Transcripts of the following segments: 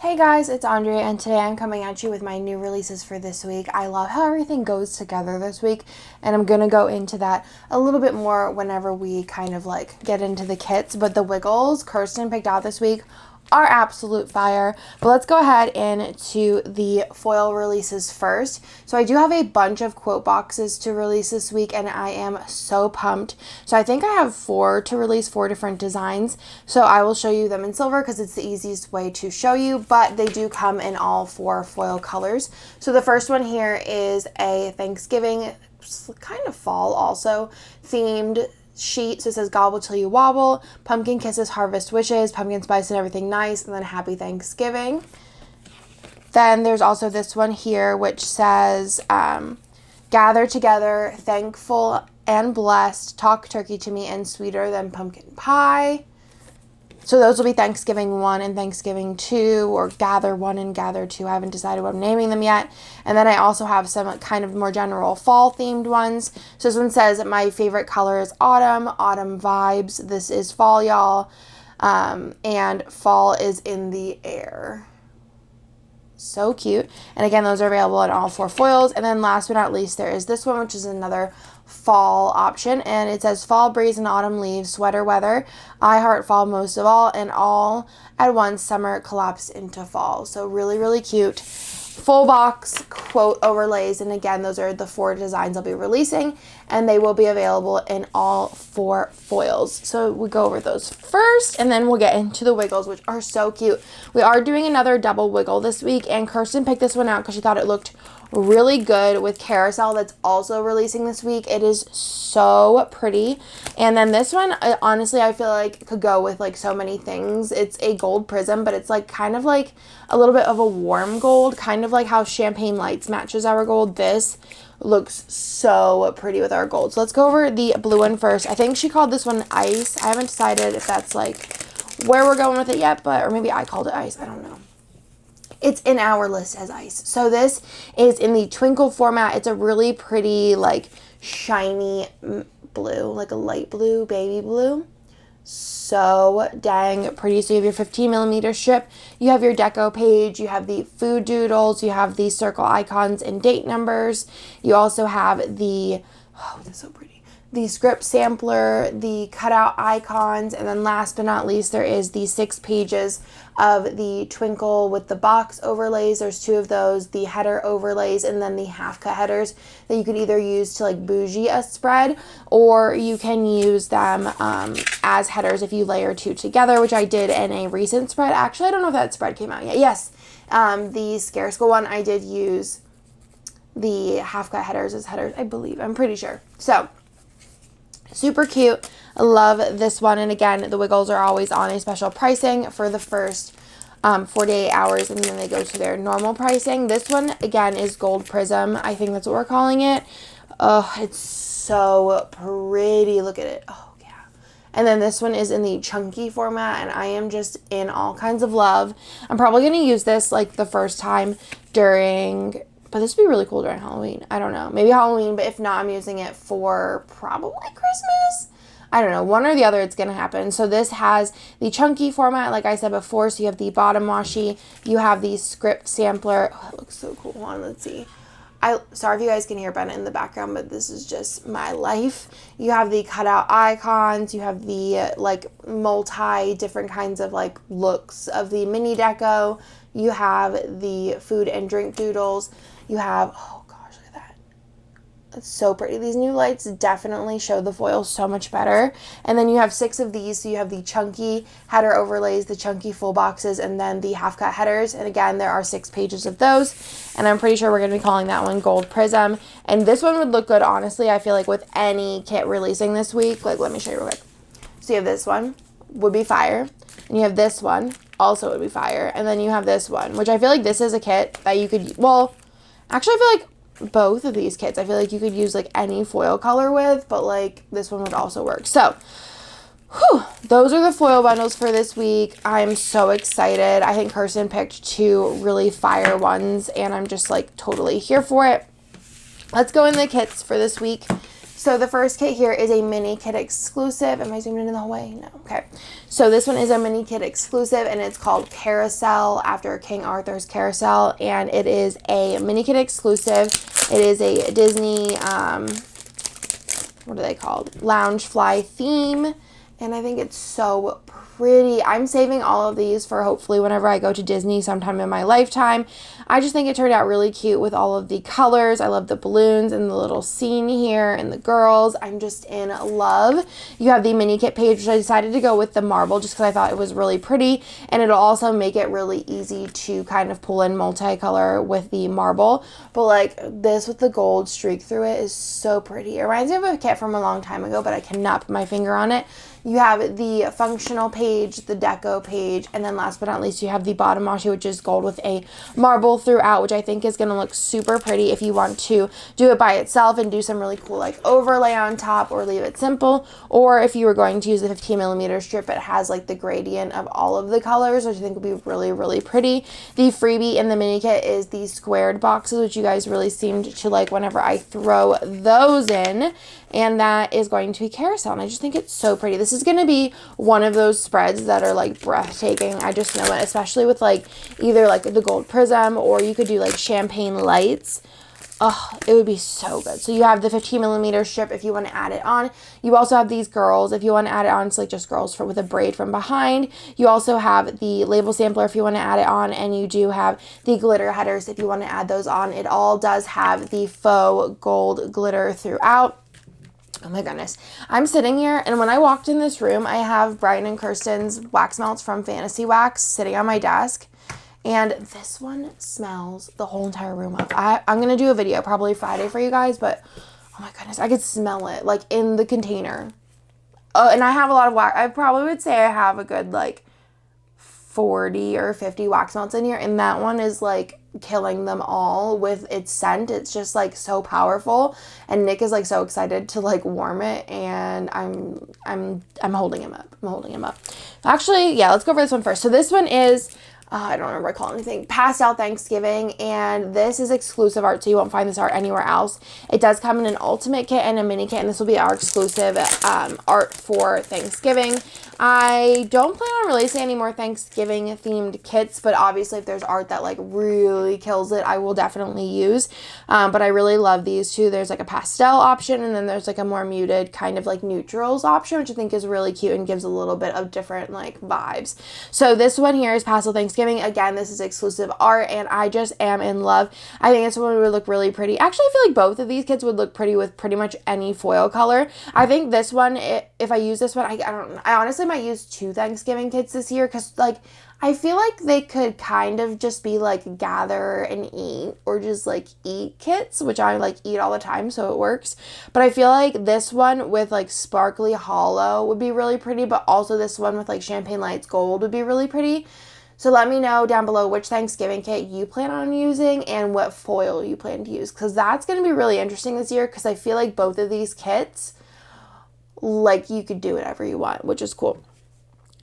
Hey guys, it's Andrea, and today I'm coming at you with my new releases for this week. I love how everything goes together this week, and I'm gonna go into that a little bit more whenever we kind of like get into the kits. But the Wiggles Kirsten picked out this week are absolute fire. But let's go ahead into the foil releases first. So I do have a bunch of quote boxes to release this week, and I am so pumped. So I think I have 4 to release, 4 different designs. So I will show you them in silver because it's the easiest way to show you, but they do come in all 4 foil colors. So the first one here is a Thanksgiving, kind of fall also, themed sheet. So it says gobble till you wobble, pumpkin kisses, harvest wishes, pumpkin spice and everything nice, and then happy Thanksgiving. Then there's also this one here which says gather together, thankful and blessed, talk turkey to me and sweeter than pumpkin pie. So those will be Thanksgiving 1 and Thanksgiving 2, or Gather 1 and Gather 2. I haven't decided what I'm naming them yet. And then I also have some kind of more general fall-themed ones. So this one says, my favorite color is autumn, autumn vibes. This is fall, y'all. And fall is in the air. So cute. And again, those are available in all 4 foils. And then last but not least, there is this one, which is another fall option, and it says fall breeze and autumn leaves, sweater weather, I heart fall most of all at once summer collapsed into fall. So really cute full box quote overlays, and again, those are the 4 designs I'll be releasing, and they will be available in all 4 foils. So we go over those first, and then we'll get into the Wiggles, which are so cute. We are doing another double Wiggle this week, and Kirsten picked this one out because she thought it looked really good with Carousel that's also releasing this week. It is so pretty. And then this one, honestly, I feel like could go with like so many things. It's a gold prism, but it's like kind of like a little bit of a warm gold, kind of like how Champagne Lights matches our gold. This looks so pretty with our gold. So let's go over the blue one first. I think she called this one Ice. I haven't decided if that's like where we're going with it yet, but or maybe I called it Ice. I don't know. It's in our list as Ice. So this is in the Twinkle format. It's a really pretty, like, shiny blue, like a light blue, baby blue. So dang pretty. So you have your 15 millimeter strip. You have your deco page. You have the food doodles. You have the circle icons and date numbers. You also have the, oh, this is so pretty, the script sampler, the cutout icons, and then last but not least, there is the 6 pages of the Twinkle with the box overlays. There's 2 of those, the header overlays, and then the half cut headers that you could either use to like bougie a spread, or you can use them as headers if you layer 2 together, which I did in a recent spread. Actually, I don't know if that spread came out yet. Yes, the Scare School one, I did use the half cut headers as headers, I believe. I'm pretty sure. So super cute. I love this one. And again, the Wiggles are always on a special pricing for the first 48 hours, and then they go to their normal pricing. This one, again, is Gold Prism. I think that's what we're calling it. Oh, it's so pretty. Look at it. Oh, yeah. And then this one is in the chunky format, and I am just in all kinds of love. I'm probably going to use this like the first time during... But this would be really cool during Halloween. I don't know. Maybe Halloween, but if not, I'm using it for probably Christmas. I don't know. One or the other, it's going to happen. So this has the chunky format, like I said before. So you have the bottom washi. You have the script sampler. Oh, that looks so cool. Hold on, let's see. Sorry if you guys can hear Bennett in the background, but this is just my life. You have the cutout icons. You have the like multi different kinds of like looks of the mini deco. You have the food and drink doodles. You have, oh gosh, look at that. It's so pretty. These new lights definitely show the foil so much better. And then you have 6 of these. So you have the chunky header overlays, the chunky full boxes, and then the half cut headers. And again, there are 6 pages of those. And I'm pretty sure we're going to be calling that one Gold Prism. And this one would look good, honestly, I feel like with any kit releasing this week. Like, let me show you real quick. So you have this one, would be fire. And you have this one, also would be fire. And then you have this one, which I feel like this is a kit that you could, well, actually I feel like both of these kits, I feel like you could use like any foil color with, but like this one would also work. So, those are the foil bundles for this week. I'm so excited. I think Kirsten picked 2 really fire ones, and I'm just like totally here for it. Let's go in the kits for this week. So the first kit here is a mini kit exclusive. Am I zoomed in the whole way? No. Okay. So this one is a mini kit exclusive, and it's called Carousel, after King Arthur's Carousel, and it is a mini kit exclusive. It is a Disney, what are they called? Loungefly theme, and I think it's so pretty. I'm saving all of these for hopefully whenever I go to Disney sometime in my lifetime. I just think it turned out really cute with all of the colors. I love the balloons and the little scene here and the girls. I'm just in love. You have the mini kit page, which I decided to go with the marble just because I thought it was really pretty, and it'll also make it really easy to kind of pull in multicolor with the marble. But like this with the gold streak through it is so pretty. It reminds me of a kit from a long time ago, but I cannot put my finger on it. You have the functional page, the deco page, and then last but not least, you have the bottom washi, which is gold with a marble throughout, which I think is going to look super pretty if you want to do it by itself and do some really cool like overlay on top, or leave it simple, or if you were going to use a 15mm strip, it has like the gradient of all of the colors, which I think would be really, really pretty. The freebie in the mini kit is the squared boxes, which you guys really seemed to like whenever I throw those in. And that is going to be Carousel, and I just think it's so pretty. This is going to be one of those spreads that are like breathtaking. I just know it, especially with like either like the gold prism, or you could do like champagne lights. Oh, it would be so good. So you have the 15mm strip if you want to add it on. You also have these girls if you want to add it on. It's like just girls with a braid from behind. You also have the label sampler if you want to add it on, and you do have the glitter headers if you want to add those on. It all does have the faux gold glitter throughout. Oh my goodness. I'm sitting here, and when I walked in this room, I have Brian and Kirsten's wax melts from Fantasy Wax sitting on my desk. And this one smells the whole entire room up. I'm going to do a video probably Friday for you guys, but oh my goodness, I could smell it like in the container. Oh, and I have a lot of wax. I probably would say I have a good like 40 or 50 wax melts in here, and that one is like killing them all with its scent. It's just like so powerful, and Nick is like so excited to like warm it, and I'm holding him up. I'm holding him up. Actually, yeah, let's go for this one first. So this one is I don't remember calling anything, Pastel Thanksgiving, and this is exclusive art, so you won't find this art anywhere else. It does come in an ultimate kit and a mini kit, and this will be our exclusive art for Thanksgiving. I don't plan on releasing any more Thanksgiving themed kits, but obviously if there's art that like really kills it, I will definitely use. But I really love these two. There's like a pastel option, and then there's like a more muted kind of like neutrals option, which I think is really cute and gives a little bit of different like vibes. So this one here is Pastel Thanksgiving. Again, this is exclusive art, and I just am in love. I think this one would look really pretty. Actually, I feel like both of these kits would look pretty with pretty much any foil color. I think this one, if I use this one, I don't know. I honestly might use 2 Thanksgiving kits this year, because like I feel like they could kind of just be like gather and eat, or just like eat kits, which I like eat all the time, so it works. But I feel like this one with like sparkly hollow would be really pretty, but also this one with like champagne lights gold would be really pretty. So let me know down below which Thanksgiving kit you plan on using and what foil you plan to use, because that's going to be really interesting this year, because I feel like both of these kits, like you could do whatever you want, which is cool.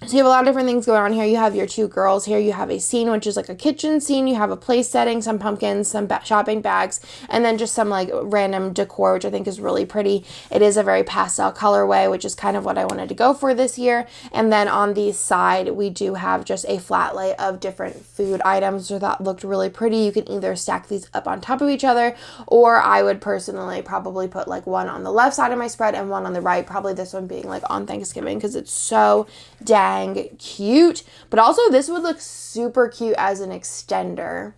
So you have a lot of different things going on here. You have your 2 girls here. You have a scene, which is like a kitchen scene. You have a place setting, some pumpkins, some shopping bags, and then just some like random decor, which I think is really pretty. It is a very pastel colorway, which is kind of what I wanted to go for this year. And then on the side, we do have just a flat lay of different food items that looked really pretty. You can either stack these up on top of each other, or I would personally probably put like one on the left side of my spread and one on the right. Probably this one being like on Thanksgiving, because it's so dang cute. But also this would look super cute as an extender,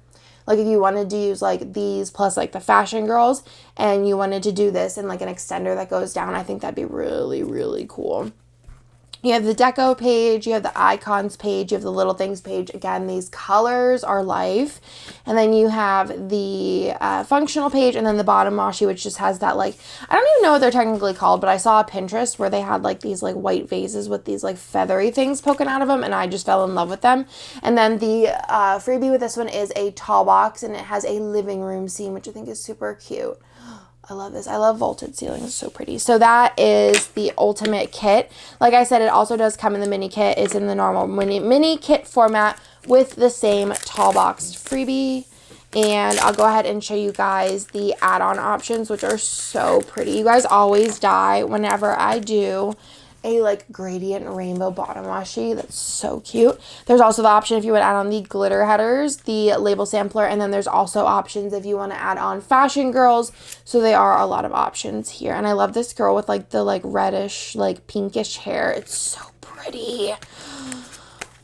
like if you wanted to use like these plus like the fashion girls, and you wanted to do this in like an extender that goes down. I think that'd be really, really cool. You have the deco page, you have the icons page, you have the little things page. Again, these colors are life. And then you have the functional page, and then the bottom washi, which just has that like, I don't even know what they're technically called, but I saw a Pinterest where they had like these like white vases with these like feathery things poking out of them, and I just fell in love with them. And then the freebie with this one is a tall box, and it has a living room scene, which I think is super cute. I love this. I love vaulted ceilings. It's so pretty. So that is the ultimate kit. Like I said, it also does come in the mini kit. It's in the normal mini kit format with the same tall box freebie. And I'll go ahead and show you guys the add-on options, which are so pretty. You guys always die whenever I do a like gradient rainbow bottom washi. That's so cute. There's also the option if you would add on the glitter headers, the label sampler, and then there's also options if you want to add on fashion girls. So there are a lot of options here. And I love this girl with like the like reddish, like pinkish hair. It's so pretty.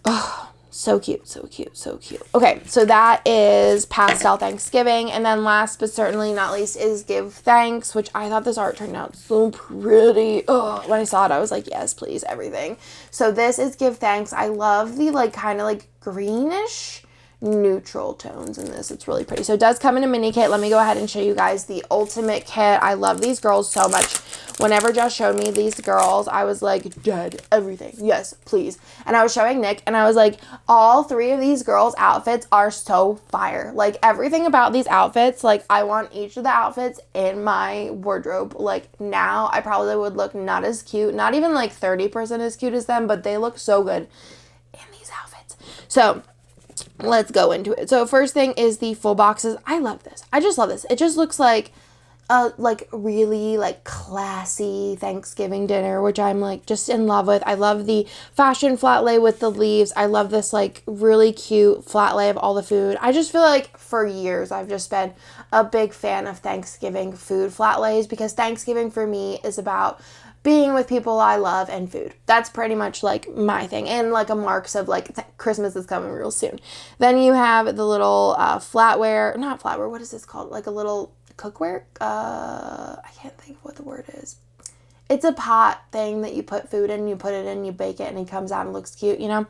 Oh, so cute, so cute, so cute. Okay, so that is Pastel Thanksgiving. And then last but certainly not least is Give Thanks, which I thought this art turned out so pretty. Oh, when I saw it, I was like, yes, please, everything. So this is Give Thanks. I love the like kind of like greenish neutral tones in this. It's really pretty. So it does come in a mini kit. Let me go ahead and show you guys the ultimate kit. I love these girls so much. Whenever Jess showed me these girls, I was like, dead, everything. Yes, please. And I was showing Nick and I was like, all three of these girls' outfits are so fire. Like everything about these outfits, like I want each of the outfits in my wardrobe. Like now I probably would look not as cute, not even like 30% as cute as them, but they look so good in these outfits. So let's go into it. So first thing is the full boxes. I love this. I just love this. It just looks like a like really like classy Thanksgiving dinner, which I'm like just in love with. I love the fashion flat lay with the leaves. I love this like really cute flat lay of all the food. I just feel like for years I've just been a big fan of Thanksgiving food flat lays because Thanksgiving for me is about being with people I love and food. That's pretty much like my thing. And like a marks of like Christmas is coming real soon. Then you have the little flatware, not flatware, what is this called? Like a little cookware? I can't think of what the word is. It's a pot thing that you put food in, you put it in, you bake it, and it comes out and looks cute, you know?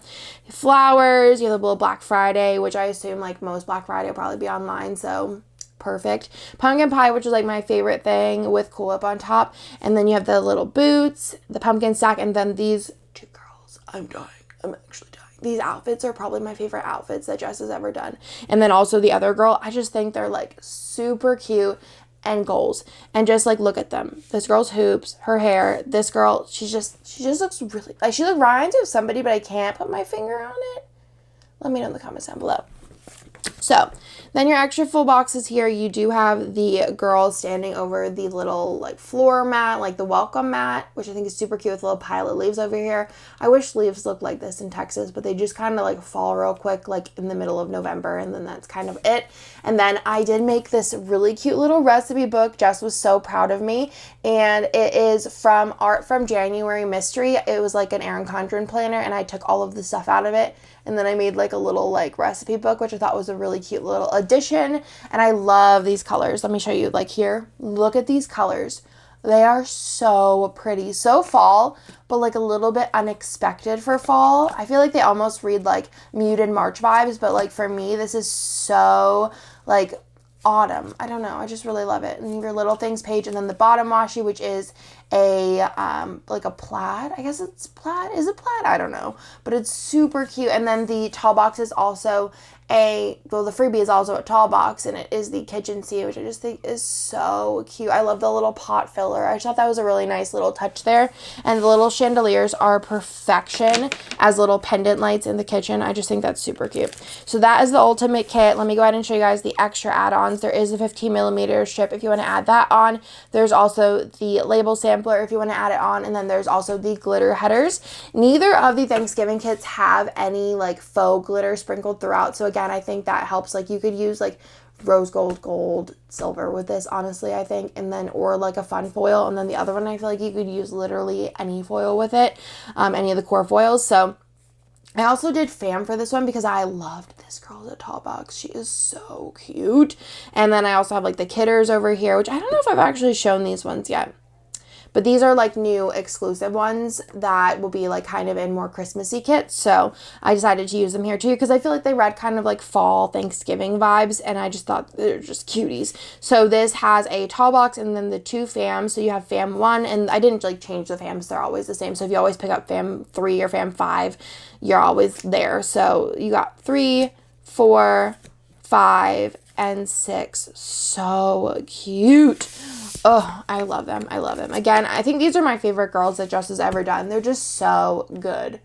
Flowers, you have the little Black Friday, which I assume like most Black Friday will probably be online, so perfect. Pumpkin pie, which is like my favorite thing with Cool Whip on top. And then you have the little boots, the pumpkin stack, and then these two girls. I'm dying. I'm actually dying. These outfits are probably my favorite outfits that Jess has ever done. And then also the other girl, I just think they're like super cute and goals. And just like look at them. This girl's hoops, her hair, this girl, she just looks really like she reminds me of somebody, but I can't put my finger on it. Let me know in the comments down below. So then your extra full boxes here, you do have the girls standing over the little like floor mat, like the welcome mat, which I think is super cute with a little pile of leaves over here. I wish leaves looked like this in Texas, but they just kind of like fall real quick, like in the middle of November, and then that's kind of it. And then I did make this really cute little recipe book. Jess was so proud of me, and it is from Art from January Mystery. It was like an Erin Condren planner, and I took all of the stuff out of it, and then I made like a little like recipe book, which I thought was a really cute little addition. And I love these colors. Let me show you, like here, look at these colors. They are so pretty, so fall, but like a little bit unexpected for fall. I feel like they almost read like muted March vibes, but like for me, this is so like autumn. I don't know. I just really love it. And your little things page, and then the bottom washi, which is a like a plaid. I guess it's plaid. Is it plaid? I don't know, but it's super cute. And then the tall box is also the freebie is also a tall box, and it is the kitchen sea, which I just think is so cute. I love the little pot filler. I just thought that was a really nice little touch there. And the little chandeliers are perfection as little pendant lights in the kitchen. I just think that's super cute. So that is the ultimate kit. Let me go ahead and show you guys the extra add-ons. There is a 15mm strip if you want to add that on. There's also the label sampler if you want to add it on, and then there's also the glitter headers. Neither of the Thanksgiving kits have any like faux glitter sprinkled throughout, so again, I think that helps. Like you could use like rose gold, silver with this, honestly, I think, and then or like a fun foil, and then the other one I feel like you could use literally any foil with it, any of the core foils. So I also did fam for this one because I loved this girl as a tall box. She is so cute. And then I also have like the kidders over here, which I don't know if I've actually shown these ones yet. But these are like new exclusive ones that will be like kind of in more Christmassy kits. So I decided to use them here too because I feel like they read kind of like fall Thanksgiving vibes, and I just thought they're just cuties. So this has a tall box and then the two fams. So you have fam 1, and I didn't like change the fams. They're always the same. So if you always pick up fam 3 or fam 5, you're always there. So you got 3, 4, 5, and 6. So cute. Oh, I love them. I love them. Again, I think these are my favorite girls that Jess has ever done. They're just so good.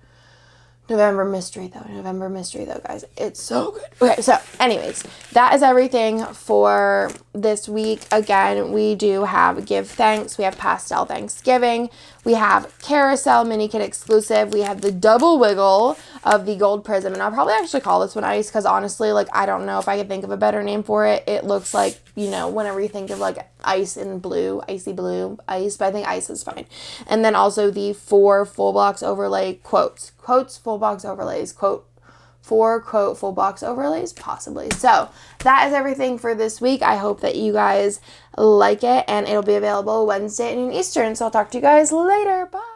November mystery though, guys. It's so good. Okay, so anyways, that is everything for this week. Again, we do have Give Thanks. We have Pastel Thanksgiving. We have Carousel Mini Kit Exclusive. We have the Double Wiggle of the Gold Prism. And I'll probably actually call this one Ice because honestly, like, I don't know if I could think of a better name for it. It looks like, you know, whenever you think of like ice in blue, icy blue, ice, but I think ice is fine. And then also the 4 full box overlay quotes, full box overlays, quote, 4 quote full box overlays, possibly. So that is everything for this week. I hope that you guys like it, and it'll be available Wednesday at noon Eastern. So I'll talk to you guys later. Bye.